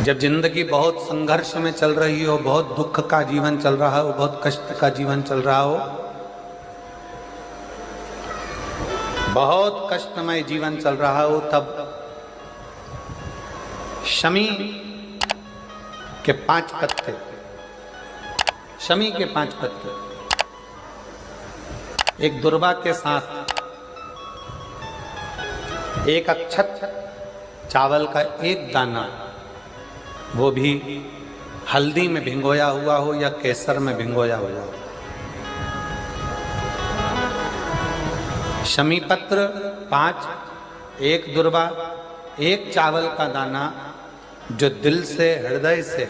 जब जिंदगी बहुत संघर्ष में चल रही हो, बहुत दुख का जीवन चल रहा हो, बहुत कष्ट का जीवन चल रहा हो, बहुत कष्टमय जीवन चल रहा हो, तब शमी के 5 पत्ते, शमी के 5 पत्ते एक दुर्वा के साथ एक अक्षत चावल का एक दाना, वो भी हल्दी में भिंगोया हुआ हो या केसर में भिंगोया हुआ हो, शमी पत्र 5, एक दुर्वा, एक चावल का दाना, जो दिल से हृदय से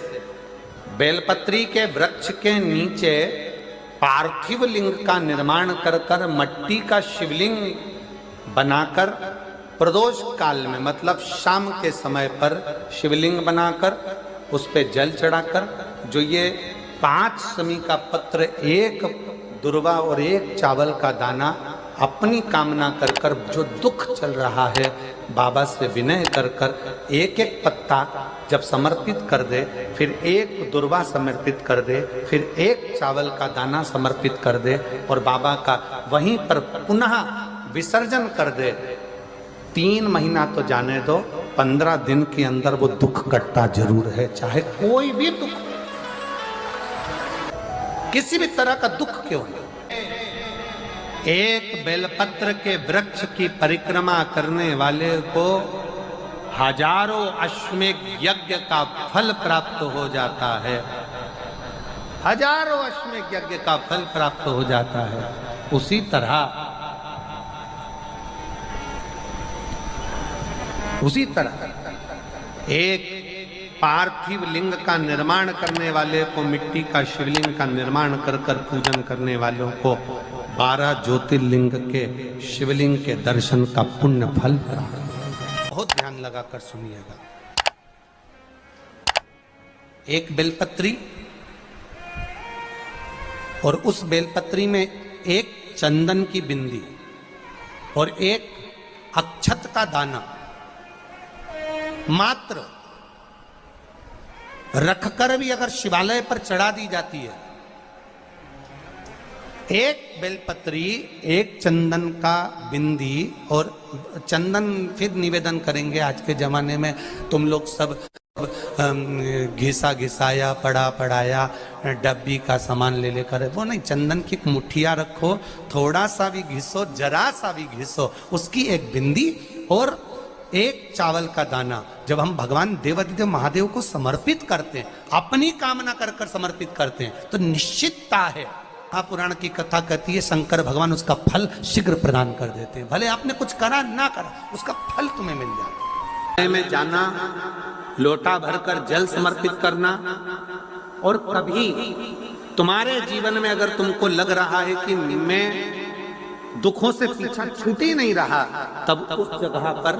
बेलपत्री के वृक्ष के नीचे पार्थिव लिंग का निर्माण कर कर मट्टी का शिवलिंग बनाकर प्रदोष काल में, मतलब शाम के समय पर शिवलिंग बनाकर उस पे जल चढ़ाकर, जो ये 5 शमी का पत्र, एक दुर्वा और एक चावल का दाना अपनी कामना कर कर, जो दुख चल रहा है बाबा से विनय कर कर एक एक पत्ता जब समर्पित कर दे, फिर एक दुर्वा समर्पित कर दे, फिर एक चावल का दाना समर्पित कर दे और बाबा का वहीं पर पुनः विसर्जन कर दे, 3 महीना तो जाने दो, 15 दिन के अंदर वो दुख कटता जरूर है, चाहे कोई भी दुख, किसी भी तरह का दुख क्यों हो। एक बेलपत्र के वृक्ष की परिक्रमा करने वाले को हजारों अश्वमेध यज्ञ का फल प्राप्त हो जाता है, हजारों अश्वमेध यज्ञ का फल प्राप्त हो जाता है। उसी तरह एक पार्थिव लिंग का निर्माण करने वाले को, मिट्टी का शिवलिंग का निर्माण कर कर पूजन करने वालों को 12 ज्योतिर्लिंग के शिवलिंग के दर्शन का पुण्य फल प्राप्त। बहुत ध्यान लगाकर सुनिएगा। एक बेलपत्री और उस बेलपत्री में एक चंदन की बिंदी और एक अक्षत का दाना मात्र रखकर भी अगर शिवालय पर चढ़ा दी जाती है, एक बेलपत्री, एक चंदन का बिंदी, और चंदन फिर निवेदन करेंगे। आज के जमाने में तुम लोग सब घिसा घिसाया, पड़ा पड़ाया, डब्बी का सामान ले लेकर, वो नहीं, चंदन की एक मुठिया रखो, थोड़ा सा भी घिसो, जरा सा भी घिसो, उसकी एक बिंदी और एक चावल का दाना जब हम भगवान देवाधिदेव महादेव को समर्पित करते हैं, अपनी कामना कर कर समर्पित करते हैं, तो निश्चितता है, पुराण की कथा कहती है, शंकर भगवान उसका फल शीघ्र प्रदान कर देते हैं। भले आपने कुछ करा ना करा, उसका फल तुम्हें मिल जाता है। में जाना, लोटा भरकर जल समर्पित करना, और कभी तुम्हारे जीवन में अगर तुमको लग रहा है कि मैं दुखों से पीछा छूट ही नहीं रहा, तब उस जगह पर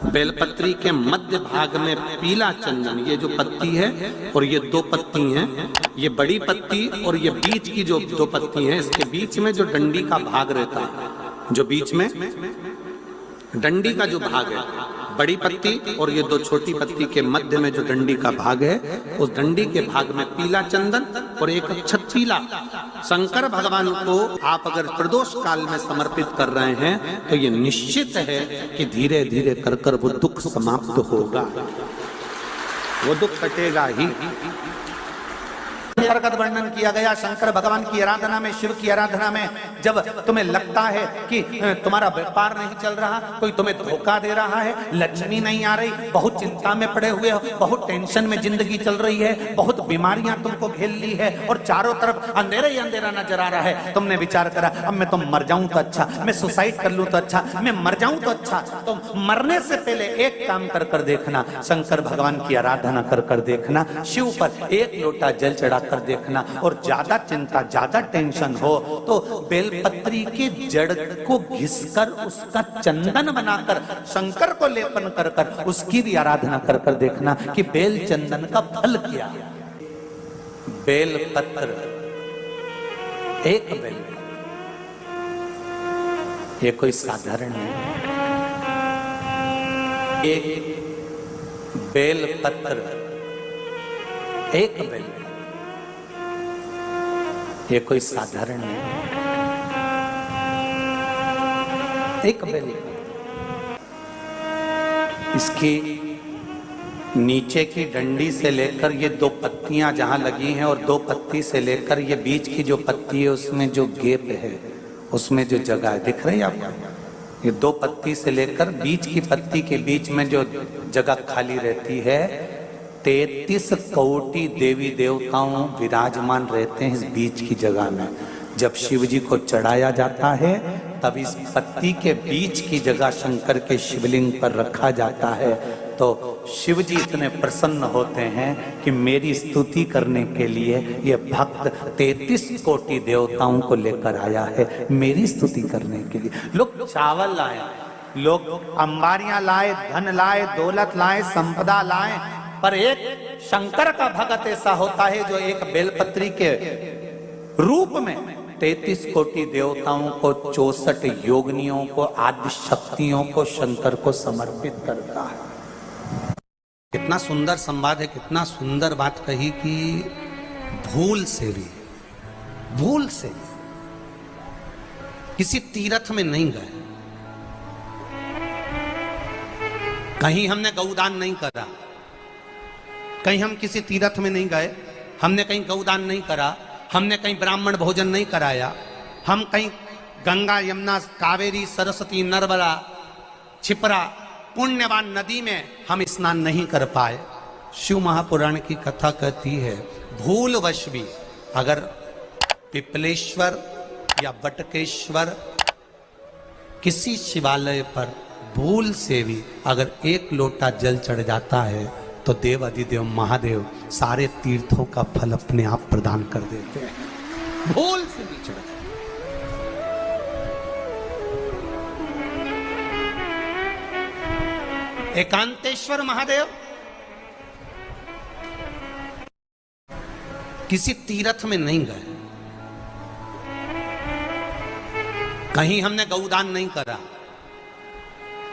बेलपत्री के मध्य भाग में पीला चंदन, ये जो पत्ती है और ये 2 पत्ती हैं, ये बड़ी पत्ती और ये बीच की जो 2 पत्ती हैं, इसके बीच में जो डंडी का भाग रहता है, जो बीच में डंडी का जो भाग है, बड़ी पत्ती और ये 2 छोटी पत्ती के मध्य में जो डंडी का भाग है, उस डंडी के भाग में पीला चंदन और एक अक्षत पीला, शंकर भगवान को आप अगर प्रदोष काल में समर्पित कर रहे हैं, तो ये निश्चित है कि धीरे धीरे कर कर वो दुख समाप्त होगा, वो दुख कटेगा ही। प्रगत वर्णन किया गया शंकर भगवान की आराधना में, शिव की आराधना में, जब तुम्हें लगता है कि तुम्हारा व्यापार नहीं चल रहा, कोई तुम्हें धोखा दे रहा है, लक्ष्मी नहीं आ रही, बहुत चिंता में पड़े हुए हो, बहुत टेंशन में जिंदगी चल रही है, बहुत बीमारियां तुमको घेर ली है और चारों तरफ अंधेरा ही अंधेरा नजर आ रहा है, तुमने विचार करा अब मैं तो मर जाऊं तो अच्छा, मैं सुसाइड कर लूं तो अच्छा, मैं मर जाऊं तो अच्छा, तो मरने से पहले एक काम कर कर देखना, शंकर भगवान की आराधना कर कर देखना, शिव पर एक लोटा जल चढ़ा कर देखना, और ज्यादा चिंता, ज्यादा टेंशन हो तो बेलपत्री के जड़ को घिसकर उसका चंदन बनाकर शंकर को लेपन कर कर उसकी भी आराधना कर कर देखना कि बेल चंदन का फल क्या। बेलपत्र, एक बेल, ये कोई साधारण नहीं, एक बेलपत्र एक बेल, ये कोई साधारण नहीं, एक बेल। इसकी नीचे की डंडी से लेकर ये दो पत्तियां जहां लगी हैं और दो पत्ती से लेकर ये बीच की जो पत्ती है उसमें जो गैप है, उसमें जो जगह है, दिख रही है आपको? ये दो पत्ती से लेकर बीच की पत्ती के बीच में जो जगह खाली रहती है, 33 कोटि देवी देवताओं विराजमान रहते हैं इस बीच की जगह में। जब शिव जी को चढ़ाया जाता है तब इस पत्ती के बीच की जगह शंकर के शिवलिंग पर रखा जाता है। तो शिव जी इतने प्रसन्न होते हैं कि मेरी स्तुति करने के लिए ये भक्त 33 कोटि देवताओं को लेकर आया है मेरी स्तुति करने के लिए। लोग चावल लाए, लोग अंबारियां लाए, धन लाए, दौलत लाए, संपदा लाए, पर एक शंकर का भक्त ऐसा होता है जो एक बेलपत्री के रूप में 33 कोटि देवताओं को, 64 योगिनियों को, आदि शक्तियों को शंकर को समर्पित करता है। कितना सुंदर संवाद है, कितना सुंदर बात कही कि भूल से भी किसी तीर्थ में नहीं गए, कहीं हमने गौदान नहीं करा, कहीं हम किसी तीर्थ में नहीं गए, हमने कहीं गौदान नहीं करा, हमने कहीं ब्राह्मण भोजन नहीं कराया, हम कहीं गंगा यमुना कावेरी सरस्वती नर्मदा छिपरा पुण्यवान नदी में हम स्नान नहीं कर पाए। शिव महापुराण की कथा कहती है भूलवश भी अगर पिपलेश्वर या बटकेश्वर किसी शिवालय पर भूल से भी अगर एक लोटा जल चढ़ जाता है तो देव अधिदेव महादेव सारे तीर्थों का फल अपने आप प्रदान कर देते हैं। भूल से भी चढ़ जाए। एकांतेश्वर महादेव किसी तीर्थ में नहीं गए, कहीं हमने गौदान नहीं करा,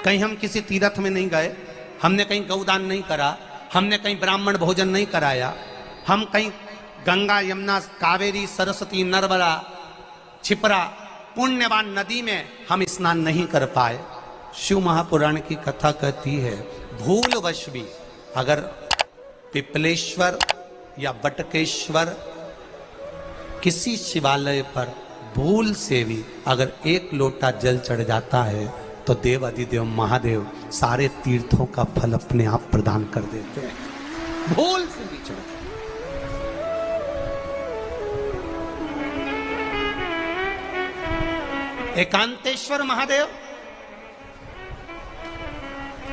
कहीं हम किसी तीर्थ में नहीं गए, हमने कहीं गौदान नहीं करा, हमने कहीं ब्राह्मण भोजन नहीं कराया, हम कहीं गंगा यमुना कावेरी सरस्वती नर्मदा छिपरा पुण्यवान नदी में हम स्नान नहीं कर पाए। शिव महापुराण की कथा कहती है भूलवश भी अगर पिपलेश्वर या बटकेश्वर किसी शिवालय पर भूल से भी अगर एक लोटा जल चढ़ जाता है तो देव अधिदेव महादेव सारे तीर्थों का फल अपने आप प्रदान कर देते हैं। भूल से भी चढ़ जाए। एकांतेश्वर महादेव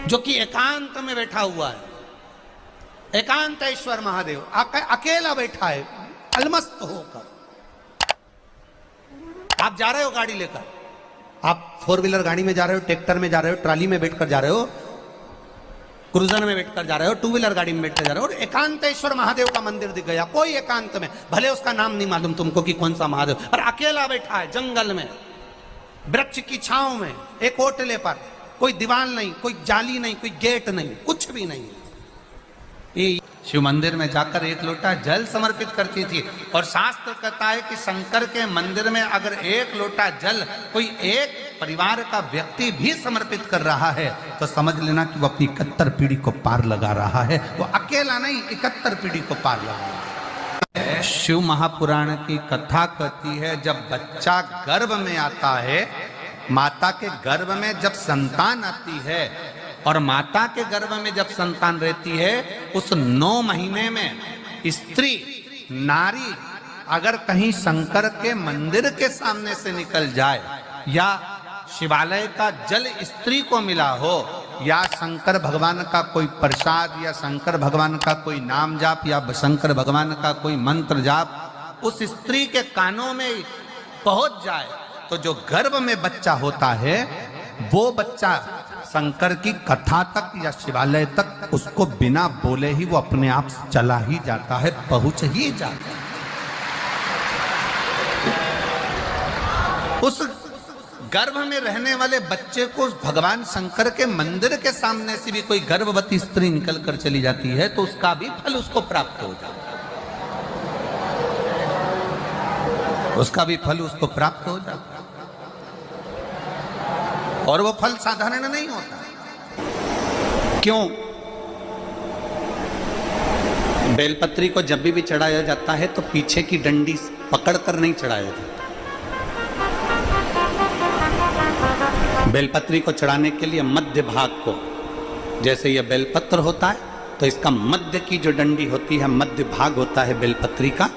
जो कि एकांत में बैठा हुआ है, एकांतेश्वर महादेव अकेला बैठा है अलमस्त होकर। आप जा रहे हो गाड़ी लेकर, आप 4 व्हीलर गाड़ी में जा रहे हो, ट्रैक्टर में जा रहे हो, ट्राली में बैठकर जा रहे हो, क्रूजर में बैठकर जा रहे हो, 2 व्हीलर गाड़ी में बैठकर जा रहे हो, और एकांतेश्वर महादेव का मंदिर दिख गया कोई एकांत में, भले उसका नाम नहीं मालूम तुमको कि कौन सा महादेव, पर अकेला बैठा है जंगल में वृक्ष की छांव में एक ओटले पर, कोई दीवार नहीं, कोई जाली नहीं, कोई गेट नहीं, कुछ भी नहीं। ये शिव मंदिर में जाकर एक लोटा जल समर्पित करती थी। और शास्त्र कहता है कि शंकर के मंदिर में अगर एक लोटा जल कोई एक परिवार का व्यक्ति भी समर्पित कर रहा है तो समझ लेना कि वो अपनी 71 पीढ़ी को पार लगा रहा है। वो अकेला नहीं, 71 पीढ़ी को पार लगा रहा है। शिव महापुराण की कथा कहती है जब बच्चा गर्भ में आता है, माता के गर्भ में जब संतान आती है और माता के गर्भ में जब संतान रहती है, उस 9 महीने में स्त्री नारी अगर कहीं शंकर के मंदिर के सामने से निकल जाए या शिवालय का जल स्त्री को मिला हो या शंकर भगवान का कोई प्रसाद या शंकर भगवान का कोई नाम जाप या शंकर भगवान का कोई मंत्र जाप उस स्त्री के कानों में पहुंच जाए तो जो गर्भ में बच्चा होता है वो बच्चा शंकर की कथा तक या शिवालय तक उसको बिना बोले ही वो अपने आप चला ही जाता है, पहुंच ही जाता है। उस गर्भ में रहने वाले बच्चे को भगवान शंकर के मंदिर के सामने से भी कोई गर्भवती स्त्री निकल कर चली जाती है तो उसका भी फल उसको प्राप्त हो जाता है। उसका भी फल उसको प्राप्त हो जाता है। और वो फल साधारण नहीं होता। क्यों? बेलपत्री को जब भी चढ़ाया जाता है तो पीछे की डंडी पकड़कर नहीं चढ़ाया जाता। बेलपत्री को चढ़ाने के लिए मध्य भाग को, जैसे यह बेलपत्र होता है तो इसका मध्य की जो डंडी होती है, मध्य भाग होता है बेलपत्री का,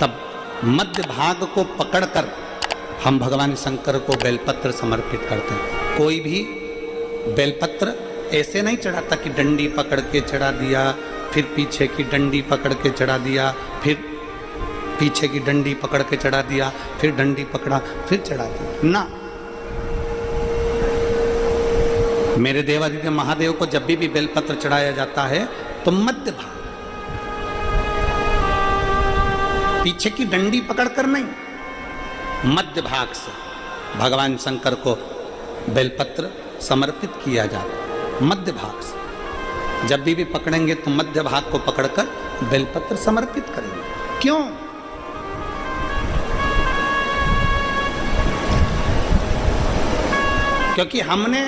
तब मध्य भाग को पकड़कर हम भगवान शंकर को बेलपत्र समर्पित करते हैं। कोई भी बेलपत्र ऐसे नहीं चढ़ाता कि डंडी पकड़ के चढ़ा दिया, फिर पीछे की डंडी पकड़ के चढ़ा दिया, फिर पीछे की डंडी पकड़ के चढ़ा दिया, फिर डंडी पकड़ा, फिर चढ़ा दिया ना। मेरे देवादिदेव महादेव को जब भी बेलपत्र चढ़ाया जाता है तो मध्य भाग, पीछे की डंडी पकड़कर नहीं, मध्य भाग से भगवान शंकर को बेलपत्र समर्पित किया जाता है। मध्य भाग से जब भी पकड़ेंगे तो मध्य भाग को पकड़कर बेलपत्र समर्पित करेंगे। क्यों? क्योंकि हमने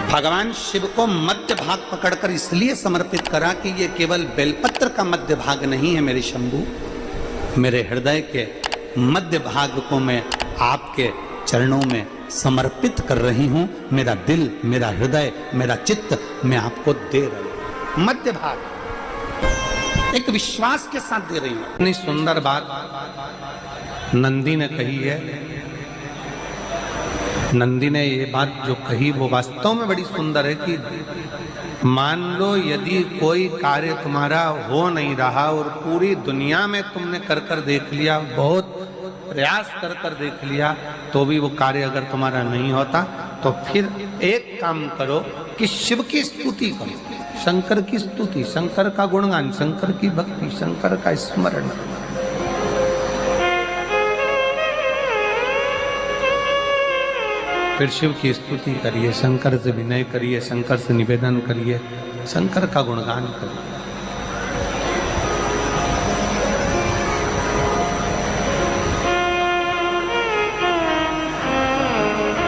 भगवान शिव को मध्य भाग पकड़कर इसलिए समर्पित करा कि ये केवल बेलपत्र का मध्य भाग नहीं है मेरे शंभू, मेरे हृदय के मध्य भाग को मैं आपके चरणों में समर्पित कर रही हूं। मेरा दिल, मेरा हृदय, मेरा चित्त मैं आपको दे रही हूं। मध्य भाग एक विश्वास के साथ दे रही हूं। इतनी सुंदर बात नंदी ने कही है। नंदी ने ये बात जो कही वो वास्तव में बड़ी सुंदर है कि मान लो यदि कोई कार्य तुम्हारा हो नहीं रहा और पूरी दुनिया में तुमने कर कर देख लिया, बहुत प्रयास कर कर देख लिया, तो भी वो कार्य अगर तुम्हारा नहीं होता, तो फिर एक काम करो कि शिव की स्तुति करो, शंकर की स्तुति, शंकर का गुणगान, शंकर की भक्ति, शंकर का स्मरण। फिर शिव की स्तुति करिए, शंकर से विनय करिए, शंकर से निवेदन करिए, शंकर का गुणगान करिए।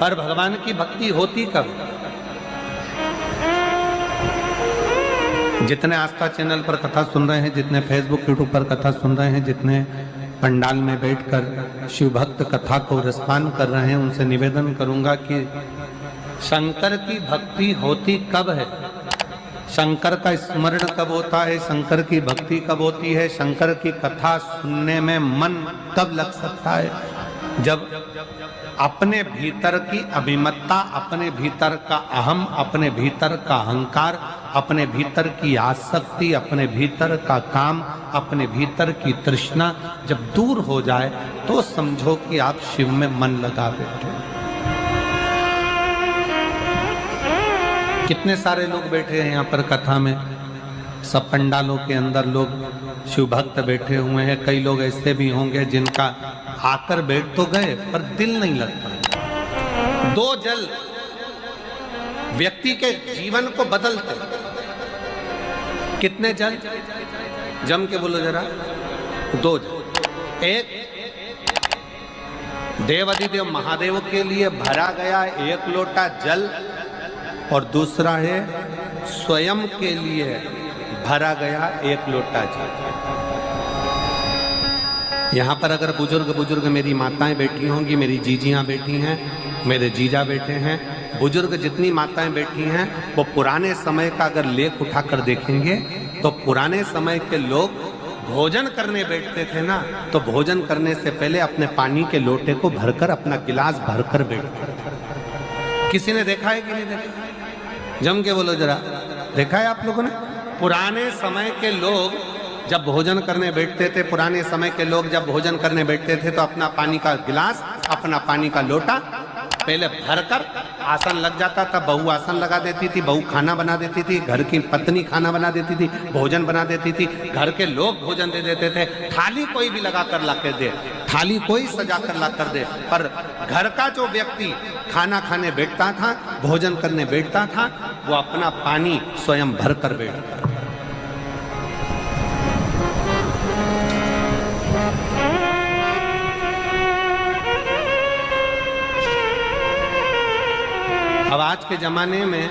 पर भगवान की भक्ति होती कब? जितने आस्था चैनल पर कथा सुन रहे हैं, जितने फेसबुक यूट्यूब पर कथा सुन रहे हैं, जितने पंडाल में बैठकर शिव भक्त कथा को रसपान कर रहे हैं, उनसे निवेदन करूंगा कि शंकर की भक्ति होती कब है? शंकर का स्मरण कब होता है? शंकर की भक्ति कब होती है? शंकर की कथा सुनने में मन कब लग सकता है? जब अपने भीतर की अभिमत्ता, अपने भीतर का अहम, अपने भीतर का अहंकार, अपने भीतर की आसक्ति, अपने भीतर का काम, अपने भीतर की तृष्णा जब दूर हो जाए तो समझो कि आप शिव में मन लगा बैठे। कितने सारे लोग बैठे हैं यहाँ पर कथा में, सब पंडालों के अंदर लोग शिव भक्त बैठे हुए हैं। कई लोग ऐसे भी होंगे जिनका आकर बैठ तो गए पर दिल नहीं लगता। दो जल व्यक्ति के जीवन को बदलते। कितने जल? जम के बोलो जरा। दो जल। एक देवादिदेव महादेव के लिए भरा गया एक लोटा जल और दूसरा है स्वयं के लिए भरा गया एक लोटा जल। यहाँ पर अगर बुजुर्ग मेरी माताएं बैठी होंगी, मेरी जीजियाँ बैठी हैं, मेरे जीजा बैठे हैं, बुजुर्ग जितनी माताएं बैठी हैं, वो पुराने समय का अगर लेख उठाकर देखेंगे तो पुराने समय के लोग भोजन करने बैठते थे ना, तो भोजन करने से पहले अपने पानी के लोटे को भरकर, अपना गिलास भरकर बैठते थे। किसी ने देखा है कि नहीं देखा? जम के बोलो जरा, देखा है आप लोगों ने? पुराने समय के लोग जब भोजन करने बैठते थे, पुराने समय के लोग जब भोजन करने बैठते थे तो अपना पानी का गिलास, अपना पानी का लोटा पहले भरकर आसन लग जाता था। बहू आसन लगा देती थी, बहू खाना बना देती थी, घर की पत्नी खाना बना देती थी, भोजन बना देती थी, घर के लोग भोजन दे देते थे। थाली कोई भी लगा कर ला कर दे, थाली कोई सजा कर ला कर दे, पर घर का जो व्यक्ति खाना खाने बैठता था, भोजन करने बैठता था, वो अपना पानी स्वयं भर कर बैठता। के जमाने में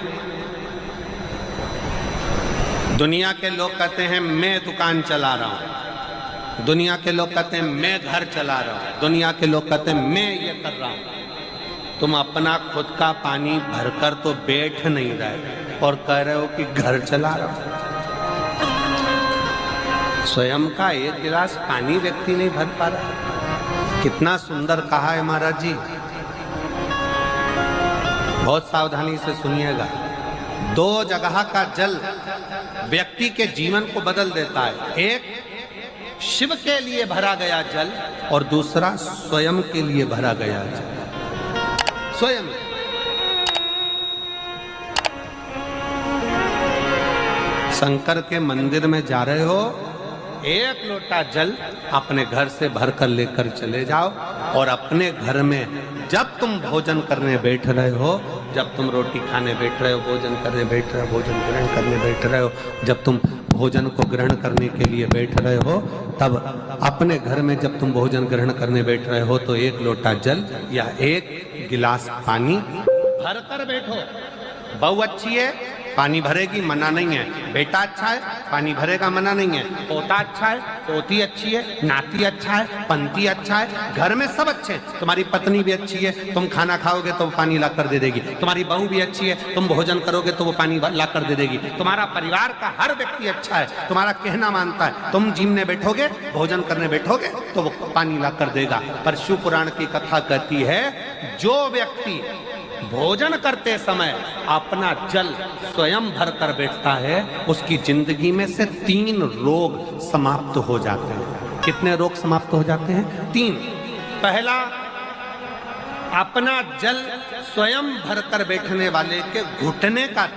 दुनिया के लोग कहते हैं मैं दुकान चला रहा हूं, दुनिया के लोग कहते हैं मैं घर चला रहा हूं, दुनिया के लोग कहते हैं मैं ये कर रहा हूं। तुम अपना खुद का पानी भरकर तो बैठ नहीं रहे और कह रहे हो कि घर चला रहा हूं। स्वयं का एक गिलास पानी व्यक्ति नहीं भर पा रहा। कितना सुंदर कहा है महाराज जी। बहुत सावधानी से सुनिएगा। दो जगह का जल व्यक्ति के जीवन को बदल देता है। एक शिव के लिए भरा गया जल और दूसरा स्वयं के लिए भरा गया जल। स्वयं शंकर के मंदिर में जा रहे हो, एक लोटा जल अपने घर से भरकर लेकर चले जाओ और अपने घर में जब तुम भोजन करने बैठ रहे हो, जब तुम रोटी खाने बैठ रहे हो, भोजन करने बैठ रहे हो, भोजन ग्रहण करने बैठ रहे हो, जब तुम भोजन को ग्रहण करने के लिए बैठ रहे हो, तब अपने घर में जब तुम भोजन ग्रहण करने बैठ रहे हो तो एक लोटा जल या एक गिलास पानी भरकर बैठो। बहू अच्छी है, पानी भरेगी, मना नहीं है। बेटा अच्छा है, पानी भरेगा, मना नहीं है। पोता अच्छा है, पोती अच्छी है, नाती अच्छा है, पंती अच्छा है, घर में सब अच्छे हैं। तुम्हारी पत्नी भी अच्छी है, तुम खाना खाओगे तो वो पानी ला कर दे देगी। तुम्हारी बहू भी अच्छी है, तुम भोजन करोगे तो वो पानी ला कर दे देगी। तुम्हारा परिवार का हर व्यक्ति अच्छा है, तुम्हारा कहना मानता है। तुम जिमने बैठोगे, भोजन करने बैठोगे तो वो पानी ला कर देगा। पर शिव पुराण की कथा कहती है, जो व्यक्ति भोजन करते समय अपना जल स्वयं भर कर बैठता है, उसकी जिंदगी में से 3 रोग समाप्त हो जाते हैं। कितने रोग समाप्त हो जाते हैं? 3। पहला, अपना जल स्वयं भर कर बैठने वाले के घुटने का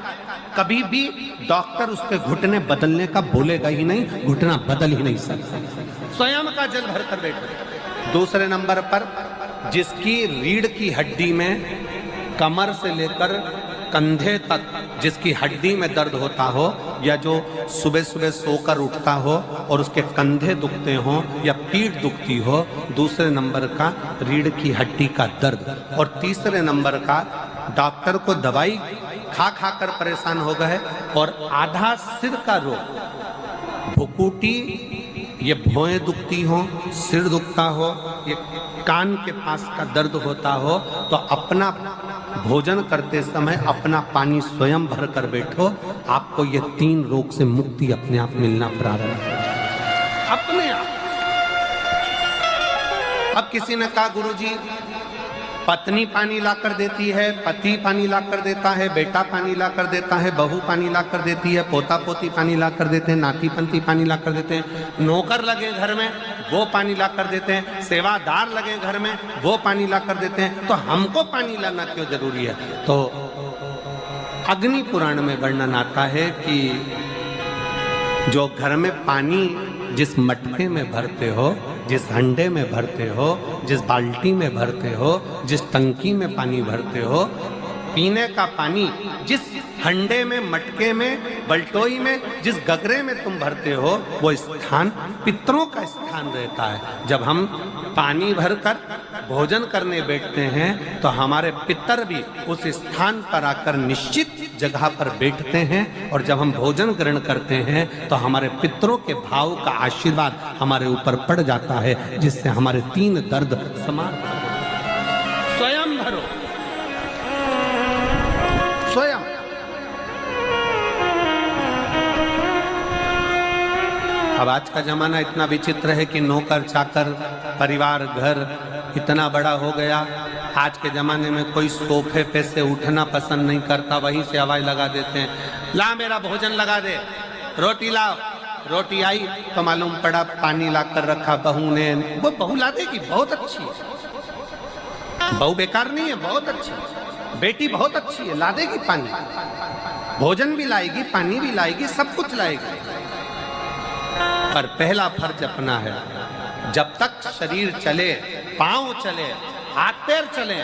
कभी भी डॉक्टर उसके घुटने बदलने का बोलेगा ही नहीं, घुटना बदल ही नहीं सकता। स्वयं का जल भर कर बैठो। दूसरे नंबर पर, जिसकी रीढ़ की हड्डी में कमर से लेकर कंधे तक जिसकी हड्डी में दर्द होता हो, या जो सुबह सुबह सोकर उठता हो और उसके कंधे दुखते हो या पीठ दुखती हो। दूसरे नंबर का रीढ़ की हड्डी का दर्द। और तीसरे नंबर का, डॉक्टर को दवाई खा खा कर परेशान हो गए और आधा सिर का रोग, भुकुटी, ये भौएं दुखती हो, सिर दुखता हो, ये कान के पास का दर्द होता हो, तो अपना भोजन करते समय अपना पानी स्वयं भर कर बैठो। आपको ये 3 रोग से मुक्ति अपने आप मिलना प्रारंभ हो जाए, अपने आप। अब किसी ने कहा, गुरुजी पत्नी पानी ला कर देती है, पति पानी ला कर देता है, बेटा पानी ला कर देता है, बहू पानी ला कर देती है, पोता पोती पानी ला कर देते हैं, नाती पंती पानी ला कर देते हैं, नौकर लगे घर में वो पानी ला कर देते हैं, सेवादार लगे घर में वो पानी ला कर देते हैं, तो हमको पानी लाना क्यों जरूरी है? तो अग्नि पुराण में वर्णन आता है कि जो घर में पानी जिस मटके में भरते हो, जिस हंडे में भरते हो, जिस बाल्टी में भरते हो, जिस टंकी में पानी भरते हो, पीने का पानी जिस हंडे में, मटके में, बल्टोई में, जिस गगरे में तुम भरते हो, वो स्थान पितरों का स्थान रहता है। जब हम पानी भरकर भोजन करने बैठते हैं तो हमारे पितर भी उस स्थान पर आकर निश्चित जगह पर बैठते हैं, और जब हम भोजन ग्रहण करते हैं तो हमारे पितरों के भाव का आशीर्वाद हमारे ऊपर पड़ जाता है, जिससे हमारे 3 दर्द समाप्त हो जाते। स्वयं भरो, स्वयं। अब आज का जमाना इतना विचित्र है कि नौकर चाकर, परिवार, घर इतना बड़ा हो गया। आज के ज़माने में कोई सोफे पे से उठना पसंद नहीं करता, वहीं से आवाज़ लगा देते हैं, ला मेरा भोजन लगा दे, रोटी लाओ। रोटी आई तो मालूम पड़ा पानी ला कर रखा बहू ने। वो बहू ला देगी, बहुत अच्छी है, बहू बेकार नहीं है, बहुत अच्छी है, बेटी बहुत अच्छी है, ला देगी पानी, भोजन भी लाएगी, पानी भी लाएगी, सब कुछ लाएगी। पर पहला फर्ज अपना है, जब तक शरीर चले, पांव चले, हाथ पैर चले,